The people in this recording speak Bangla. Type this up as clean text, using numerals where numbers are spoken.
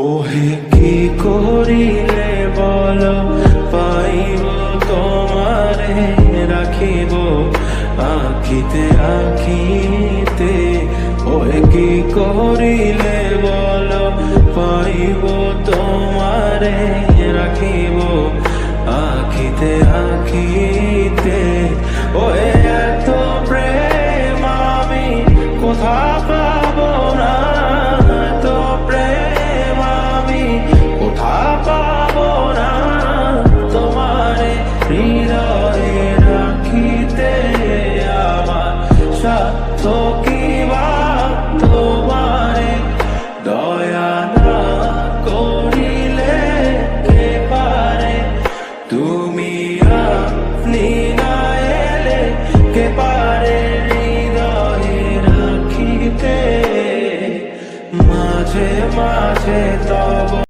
ওহে কি করিলে বল পাইব তোমারে রাখিব আখিতে আখিতে। ওহে কি করিলে বল পাইব তোমারে রাখিব আখিতে আখিতে। ওহে এত প্রেম আমি কোথা পাবো না, এত প্রেম আমি কোথা পাবো না। তোমারে হৃদয়ে রাখিতে আমার সাধ্য কি বা, তোমারে দয়া না করিলে কে পারে। তুমি আপনি না এলে কে পারে হৃদয়ে রাখিতে মাঝে মাঝে তব